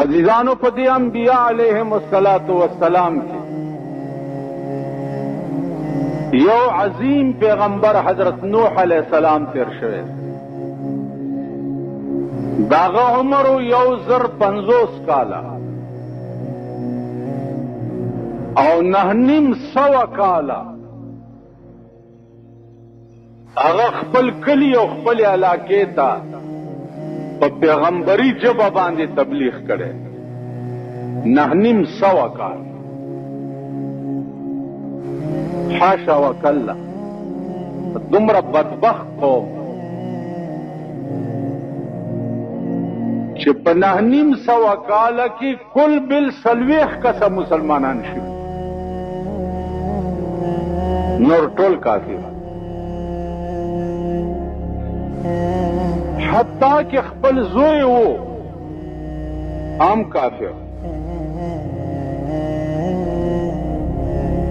عزیزانو په دې انبیاء علیهم السلام کې یو عظیم پیغمبر حضرت نوح علیہ السلام تیر شوی داغه عمر 150 کاله او 900 کاله هغه خپل کلی او خپل علاقې ته په پیغمبري ژبه باندې تبلیغ کړي 900 کال حاشا وکلا دومره بدبخت قوم چې په 900 کاله کې کل بل 40 کسه مسلمانان شي نور ټول کافر حتی کہ خپل زوی وو عام کافر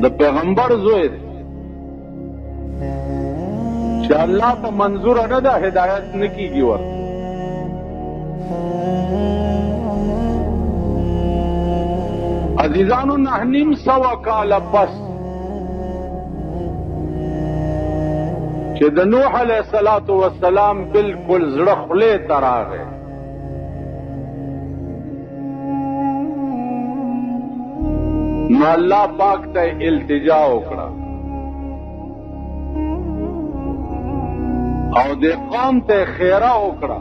د پیغمبر زوی دی چې الله ته منظور نه ده هدایت نکیږي ورته عزیزانو 900 کاله پس چې د نوح علیہ السلام بالکل زړه خولې ته راغی نو الله پاک ته التجا وکړه او د قوم ته خیره وکړه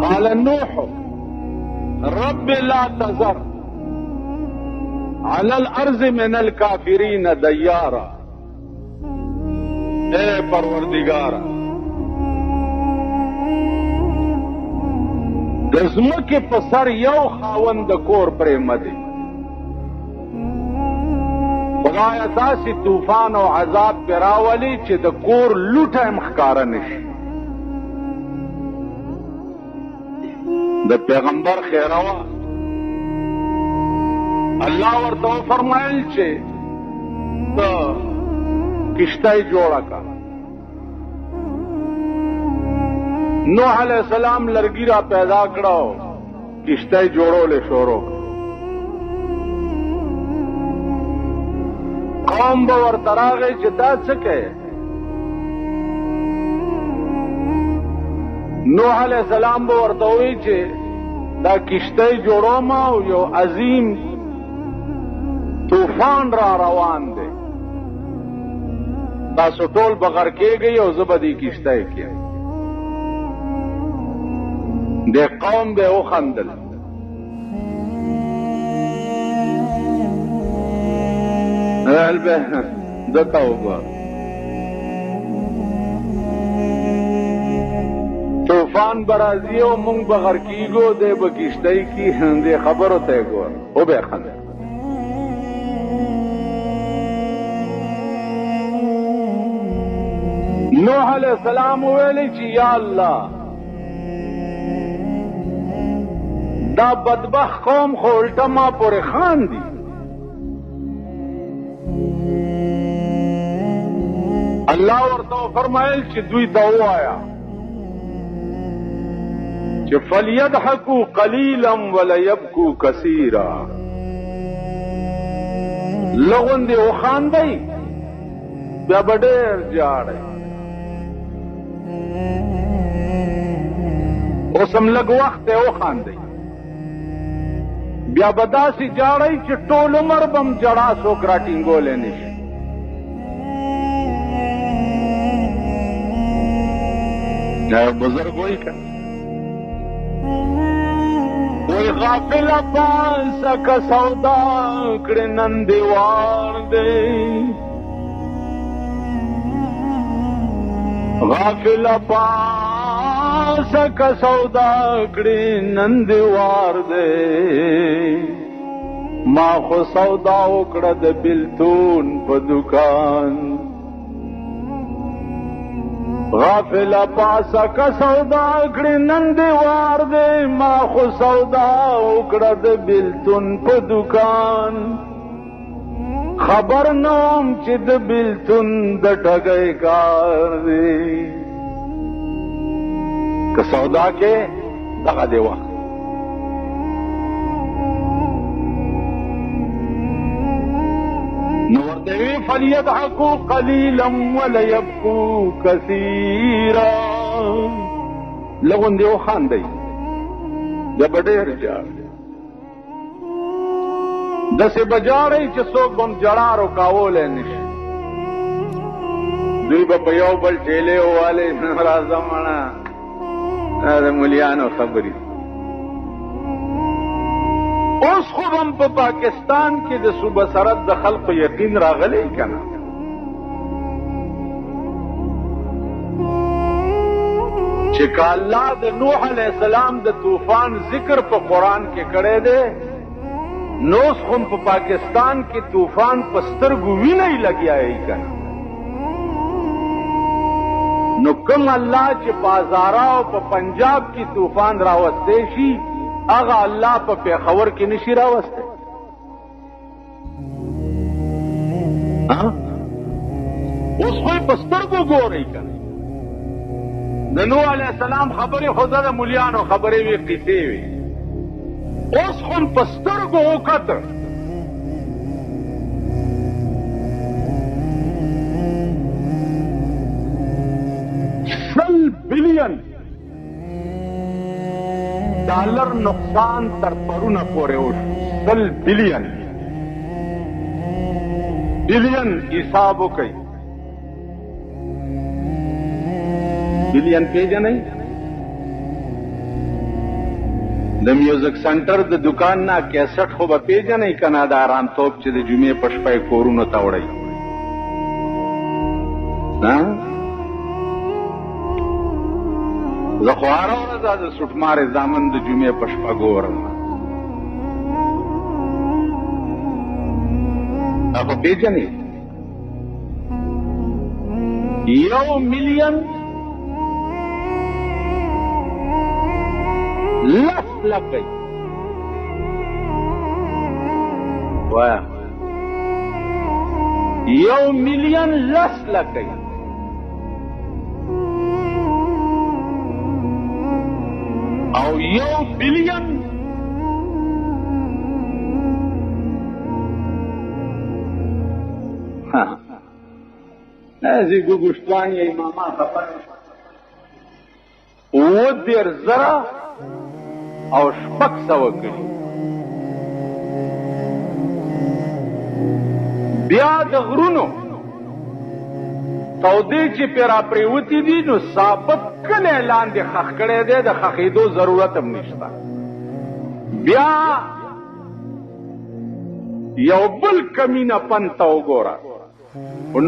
قال نوح رب لا تذر على الارض من الكافرين دیارا اے پروردگارا د ځمکې په سر یو خاوند کور پرې مدي خدایا داسې طوفان او عذاب پې راولي چې د کور لوټه هم ښکاره نشي د پیغمبر خیره وه الله ورته فرمایل چې ته کشتی جوړه کړه نوح علیہ السلام لرګي را پیدا کړو کشتی جوړولې شروع قوم به ورته راغی چې دا څه کوې نوح علیہ السلام به ورته وایي چې دا کشتی جوړوم او یو عظیم طوفان را روان دی تاسو ټول بغیر کېږئ او زه به دې کشتی کې د قوم به وخندل البه دته وګوره طوفان برازي او مونږ بغیر کېږو دی به کشتی کې دې خبرو ته ګوره او به خندل نوح علیہ السلام ویلی چې یا الله دا بدبخت قوم خو الټه ما پورې خاندي الله ورته فرمایل چې دوی ته ووایه چې فلیضحکوا قلیلا ولیبکوا کثیرا لږ غوندې وخاندئ بیا به ډېر ژاړئ اوس هم لږ وخت یې وخاندئ بیا به داسې جاړئ چې ټول عمر به م جړا څوک راټینګولی نه شي بزرګ وایي که وی غافله پانسه که سودا کړې نن دې وار دی غافله پانسه که سودا کړې نن دې وار دی ما خو سودا وکړه د بلتون په دکان غافل پاسا کا سودا کړي نن دی وار دی ما خو سودا وکړه د بلتون په دکان خبر نوم چې د بلتون د ټګۍ کار دی که سودا کې دغه دی وخت نو ورته وی فلیضحکوا قلیلا ولیبکوا کثیرا لغوندې وخاندئ بیا به ډېر ژاړئ داسې به ژاړئ چې څوک به م ژړا رکاولی نه شي دوی به په یو بل ټیلې ووالئ راځه مړه دا د ملیانو خبرې اوس خو هم په پاکستان کې د صوبه سرحد د خلقو یقین راغلی که نه چې که الله د نوح علیه السلام د طوفان ذکر په قرآن کې کړی دی نو اوس خو په پاکستان کې طوفان په سترګو وینه یې لګیا یې که نه نو کوم الله چې په هزاره او په پنجاب کې طوفان راوستی شي هغه الله په پېښور کې نشي راوستی اوس خو یې په سترګو ګورئ که نه د نوح علیه السلام خبرې خو د ملیانو خبرې وې قصې وې اوس خو په سترګو وکته $100 بلین نقصان تر پرونه پورې وشو $100 بلین حساب وکئ بلین پیژنئ د میوزک سنټر د دکان نه کیسټ خو به پیژنئ که نه د ارامتوب چې د جمعې په شپه یې کورونو ته وړئ زه خو هره ورځ د سوټمارې زامن د جمعې په شپه ګورم هغه پیژنئ 1 ملیون 10 لکۍ وایا 1 ملیون 10 لکۍ او 1 بلین ازی گوشتوان یا امامان خبر 10,000 او 600 کړي بیا د غرونو تودې چې پیرا پریوتی دي نو ثابت کله لاندې خخ کړي دی د خخېدو ضرورت هم نشته بیا یو بل کمینه پنته وګوره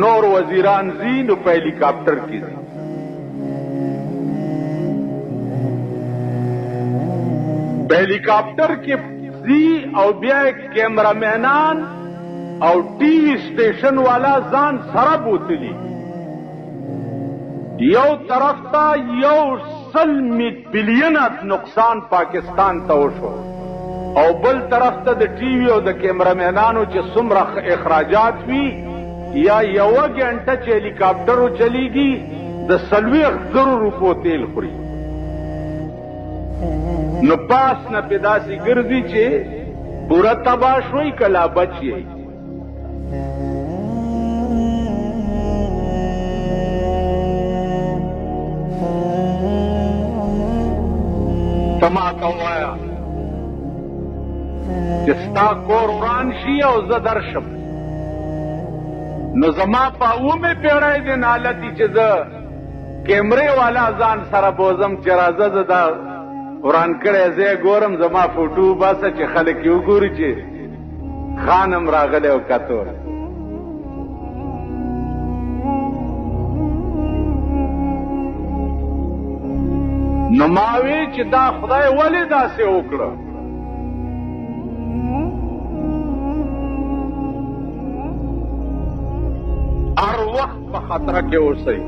نور وزیران زی نو په هلیکاپټر کې دي په هلیکاپټر کې زی او بیا کیمرامینان او ټي وي سټیشن والا ځان سره بوتلی یو طرف ته 100 بلین نقصان پاکستان ته وشو او بل طرف ته د ټي وي او د کیمرامینانو چې څومره اخراجات وي یا یو غنټه چې هلیکاپټر چلیږي د 40,000 روپو تیل خوري نو پاس نه پیداسي ګرځي چې پورا تباہ شوي کلا بچي تما کوایا چې ستا کور وران شي او زه درشم نو زما په اومه پیړۍ د نالتي چې زه کیمرې والا ځان سره بوزم چې راځه زه دا وران کړی زه ګورم زما فوټو باسه چې خلک یې وګوري چې خانم راغلی او کتو نو ما وی چې دا خدای ولې داسې وکړه هر وخت په خطر کې اوسئ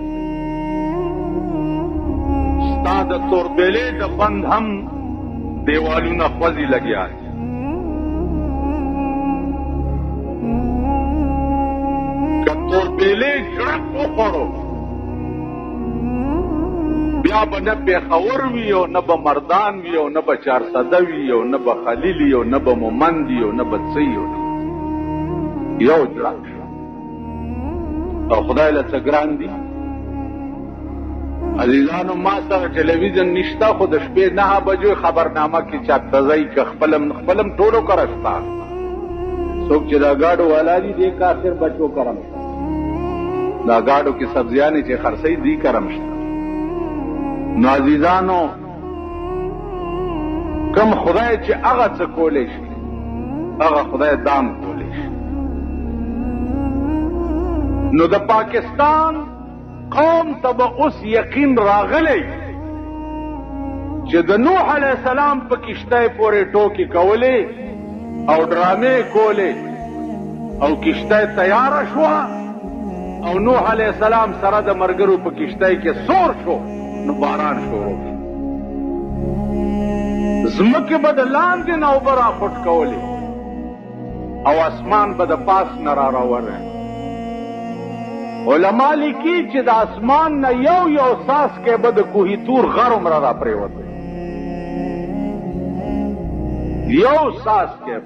ستا د توربیلې د بند هم دیوالونه خوځي لګیا که توربیلې جړک وخوړو بیا به نه پیښور وي او نه به مردان وي او نه به چارسده وي او نه به خلیل وي او نه به مومند وي او نه به څه وي یو جړه او خدای له څه ګران دي عزیزانو ما سره ټلویزیون نشته خو د شپې 9 بجو خبرنامه کې چاپته ځای که خپلم ټولو کره شته څوک چې دا ګاډو والا دي دې کافر بچو کرم دا ګاډو کې سبزیانې چې خرڅوي دې کرم شته نو عزیزانو کم خدای چې هغه څه کولی شي هغه خدای دام کولی شي نو د پاکستان قوم ته به اوس یقین راغلی چې د نوح علیه السلام په کشتۍ پورې ټوکې کولې او ډرامې کولې او کشتۍ تیاره شوه او نوح علیه السلام سره د ملګرو په کشتۍ کې سور شو نو باران شروع شو ځمکې به د لاندې نه اوبه راخوټ کولې او اسمان به د پاس نه راوړی علما لیکي چې د اسمان نه یو څاڅکی به د کوهي تور غر عمره را پرېوتی یو څاڅکی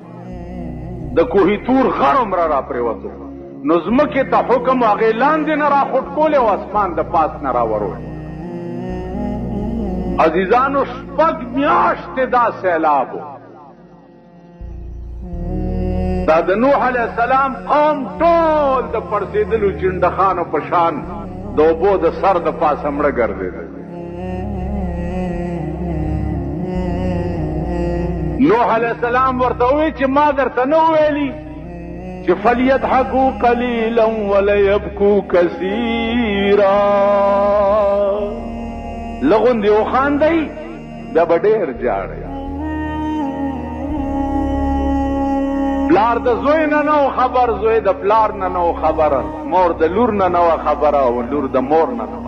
د کوهي تور غر عمره را پرېوتی نو ځمکې ته حکم هغې لاندې نه راخوټ کولی او اسمان د پاس نه راوړی عزیزانو 6 میاشتې دا سیلاب و دا د نوح علیه السلام قوم ټول د پړسېدلو چنډخانو په شان د اوبو د سر د پاسه مړه ګرځېدل نوح علیه السلام ورته ووی چې ما درته نه وویلي چې فلیضحکوا قلیلا ولیبکوا کثیرا لږ غوندې وخاندئ بیا به ډېر ژاړئ پلار د زوی نه نه خبر زوی د پلار نه نه خبره مور د لور نه نه خبره او لور د مور نه نه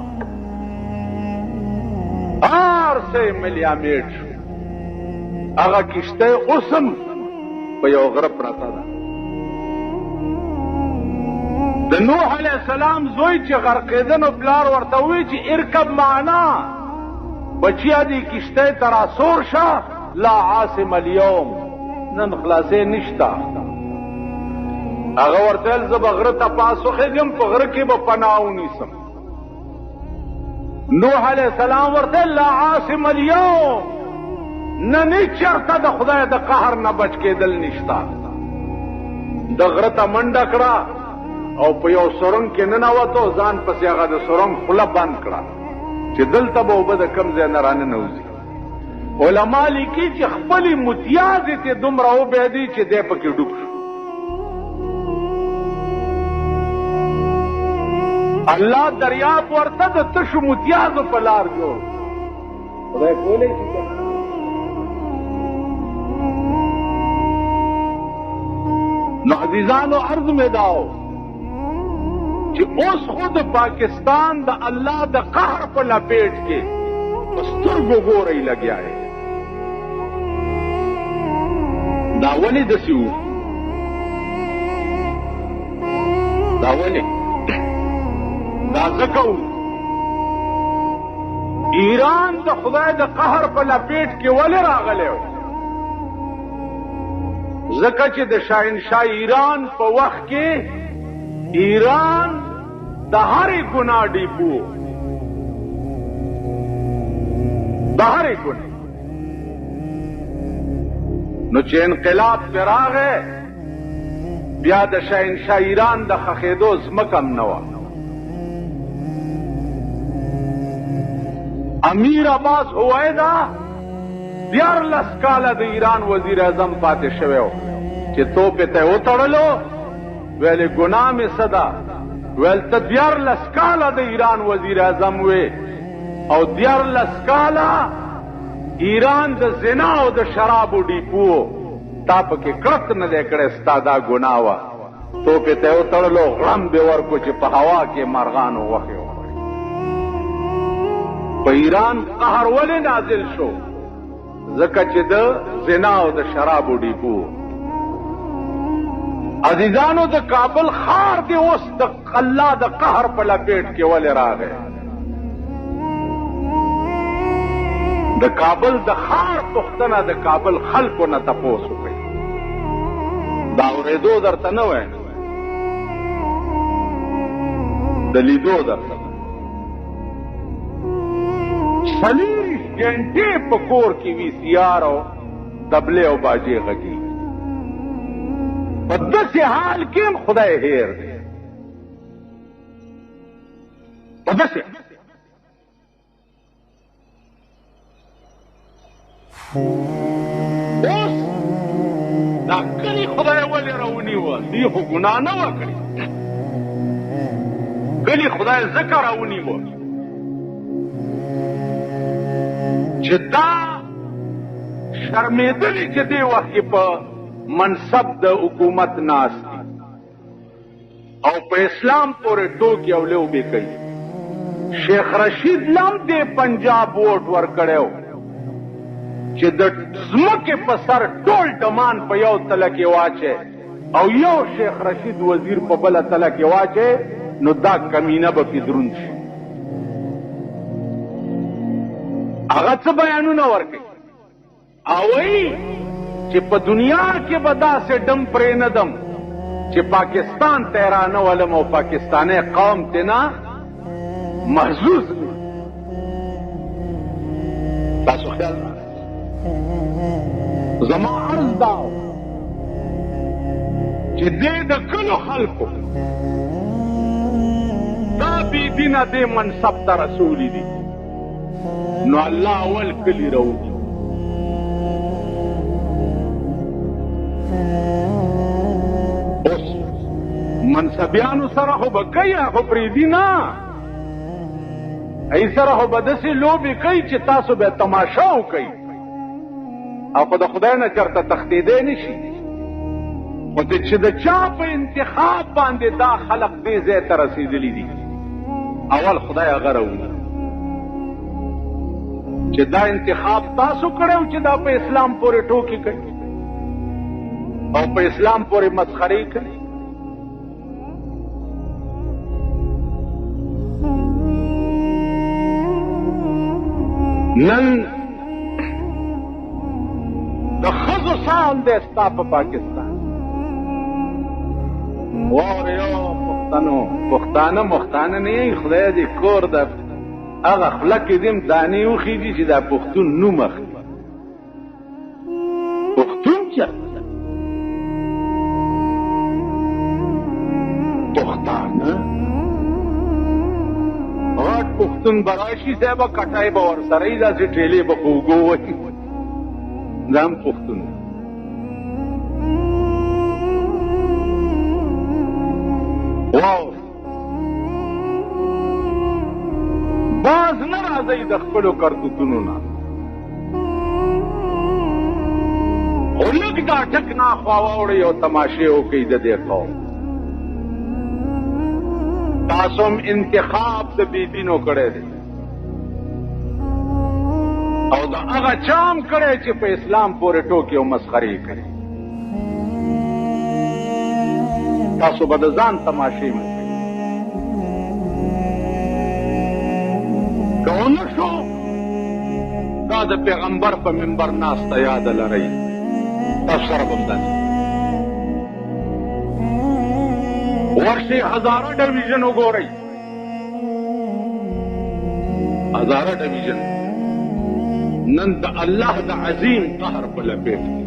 هر څه ملیامیټ شو هغه کشته اوسم په یو غره پراته ده د نوح علیه السلام زوی چې غرقېده نو پلار ورته ووی چې ارکب معنا بچیا دې کشته ته راسور شه لا عاصم اليوم نن خلاصې نشته هغه ورته ویل زه به غره ته پاس وخېږم په غره کې به پناه ونیسم نوح علیه السلام ورته لا عاصم اليوم نن چېرته د خدای د قهر نه بچ کېدل نشته د غره ته منډه کړه او په یو سرنګ کې ننوتو ځان پسې هغه د سرنګ خوله بند کړه چې دلته به اوبه د کوم ځای نه راننوځي علما لیکي چې خپلې متیازې ته دومره وبهېدی چې دی پکې ډوب شو الله دریاب ورته د تشو متیازو په لار جوړ خدای کولی شي نو عزیزانو عرض مې داو چې اوس خو د پاکستان د الله د قهر په لپیټ کې په سترګو ګورئ لګیا دی دا ولې داسې و دا ولې دا ځکه و ایران د خدای د قهر په لپیټ کې ولې راغلی و ځکه چې د شاهنشاه ایران په وخت کې ایران د هرې ګناه ډیپو د هرې ګناه نو چې انقلاب پې راغی بیا د شاهنشاه ایران د ښخېدو ځمکه هم نه وه امیر عباس هویدا 14 کاله د ایران وزیر اعظم پاتې شوی و چې توپې ته یې وتړلو ویلې ګناه مې څه ده ویل ته 14 کاله د ایران وزیر اعظم وې او 14 کاله ایران د زنا او د شرابو ډیپو تا پکې کړت نه دی کړی ستا دا ګناه وه توپې ته یې وتړلو غړم دې ورکو چې په هوا کې مرغانو غوښې وخوري په ایران قهر ولې نازل شو ځکه چې د زنا او د شرابو ډیپو عزیزانو د کابل ښار دی اوس د الله د قهر په لپیټ کې ولې راغی د کابل د ښار پوښتنه د کابل خلکو نه تپوس وکړئ. دا اورېدو درته نه وایم، د لیدو درته. 40 ګنټې په کور کې وي سی آر او دبلې او باجې غږي. په داسې حال کې هم خدای هیر دی. په داسې اوس دا کلي خدای ولې راونیوه؟ دوی خو ګناه نه وه کړې. کلي خدای ځکه راونیوه چې دا شرمېدلي چې دې وخت کې په منصب د حکومت ناست دي او په اسلام پورې ټوکې او لوبې کوي. شیخ رشید لم دې پنجاب ووټ ورکړی چې د ځمکې په سر ټول ډمان په یو تله کې واچي او یو شیخ رشید وزیر په بله تله کې واچي، نو دا کمینه به پې دروند شي. هغه څه بیانونه ورکوي او وایي چې په دنیا کې به داسې ډم پرې نه دم چې پاکستان ته یې رانولم او پاکستانی قوم ته نه محظوظ نه. تاسو خیال زما عرض دا چې دې د کلو خلکو دا بې دینه دې منصب ته رسولي دي، نو الله اول کلي راوړي. اوس منصبیانو سره خو به کوي، خو پرېږدي نه. ای سره خو به داسې لوبې کوي چې تاسو به تماشا وکئ او خو د خدای نه چېرته تښتېدی نه شي. خو چې د چا په انتخاب باندې دا خلق دې ځای ته رسېدلي دي، اول خدای هغه راولي چې دا انتخاب تاسو کړی چې دا په اسلام پورې ټوکې کوي او په اسلام پورې مسخرې کوي. نن د ښځو سال دی ستا په پاکستان. واورې پښتانه مختانه نه یې، خدای دې کور د هغه خوله کې دې دانې وخېږي چې دا پښتون نوم اخلي. پښتون چېرته؟ پښتانه غټ پښتون به راشي، ځای به کټای به ورسره وي، داسې ټېلې به په اوږو وهي. دا هم پښتون دی. واورئ، باز نه راځئ د خپلو کرتوتونو نه، خو لږ دا ټک ناخوا واوړئ او تماشې وکئ د دې قوم. تاسو هم انتخاب د بېدینو کړی دی او د هغه چا هم کړی چې په اسلام پورې ټوکې او مسخرې کوي. تاسو به د ځان تماشې مه کوئ. که ونه شو دا د پیغمبر په منبر ناسته یاده لرئ، تاسو سره به هم داسې ورشئ. هزاره ډویژن وګورئ، هزاره ډویژن نن د الله د عظیم قهر په لپیټ کې